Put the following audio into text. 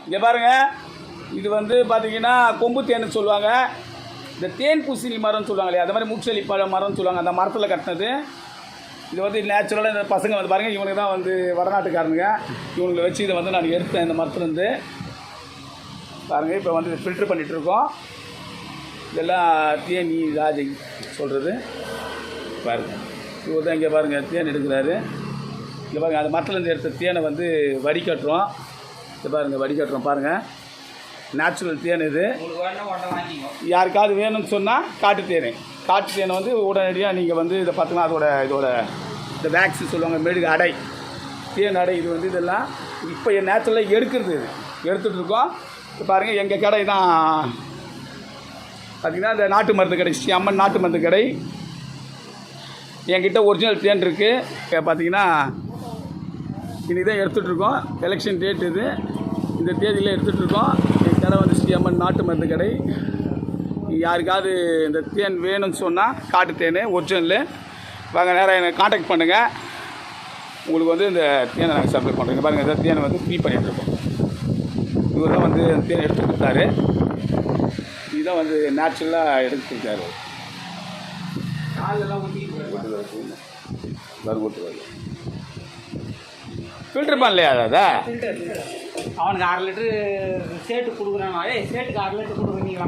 இங்கே பாருங்கள், இது வந்து பார்த்தீங்கன்னா கொம்பு தேன்னு சொல்லுவாங்க. இந்த தேன் பூசணி மரம்னு சொல்லுவாங்க இல்லையா, அது மாதிரி மூச்சலி பழ மரம்னு சொல்லுவாங்க. அந்த மரத்தில் கட்டினது இது வந்து நேச்சுரலாக. இந்த பசங்க வந்து பாருங்கள், இவனுக்கு தான் வந்து வடநாட்டுக்காரனுங்க. இவங்களை வச்சு இதை வந்து நான் எடுத்தேன் இந்த மரத்துலேருந்து. பாருங்கள், இப்போ வந்து ஃபில்ட்ரு பண்ணிகிட்ருக்கோம். இதெல்லாம் தேனி ராஜை சொல்கிறது. பாருங்கள், இவர் தான் இங்கே பாருங்கள் தேன் எடுக்கிறாரு. இங்கே பாருங்கள், அந்த மரத்துலேருந்து எடுத்த தேனை வந்து வடிகட்டுறோம். இதை பாருங்கள், வடிகட்டுறோம். பாருங்கள், நேச்சுரல் தேன் இது. யாருக்காவது வேணும்னு சொன்னால் காட்டு தேனை வந்து உடனடியாக நீங்கள் வந்து இதை பார்த்தீங்கன்னா இதோட இந்த வேக்ஸு சொல்லுவாங்க, மெழுகு அடை, தேன் அடை. இது வந்து இதெல்லாம் இப்போ நேச்சுரலாக எடுக்கிறது. இது எடுத்துகிட்ருக்கோம். இப்போ பாருங்கள், எங்கள் கடை தான் பார்த்திங்கன்னா இந்த நாட்டு மருந்து கடை, ஸ்ரீ அம்மன் நாட்டு மருந்து கடை. என்கிட்ட ஒரிஜினல் தேன் இருக்குது. பார்த்திங்கன்னா இன்றைக்கி தான் எடுத்துகிட்ருக்கோம். எலெக்ஷன் டேட் இது. இந்த தேதியில் எடுத்துகிட்ருக்கோம். என் கடை வந்து ஸ்ரீ அம்மன் நாட்டு மருந்து கடை. யாருக்காவது இந்த தேன் வேணும்னு சொன்னால் காட்டு தேன் ஒரிஜினலு வாங்க, நேராக என்னை காண்டாக்ட் பண்ணுங்கள். உங்களுக்கு வந்து இந்த தேனை நாங்கள் சப்ளை பண்ணுறோங்க. பாருங்கள், இந்த தேனை வந்து ஃப்ரீ பண்ணிகிட்ருக்கோம். இவர் தான் வந்து தேனை எடுத்து கொடுத்தாரு. இதுதான் வந்து நேச்சுரலாக எடுத்து கொடுத்தாரு. ஃபில்டர் பண்ணலையா அதை? அவனுக்கு 1/2 லிட்டரு சேட்டு கொடுக்குறான். சேட்டுக்கு 1/2 லிட்டர் கொடுக்குறீங்களா?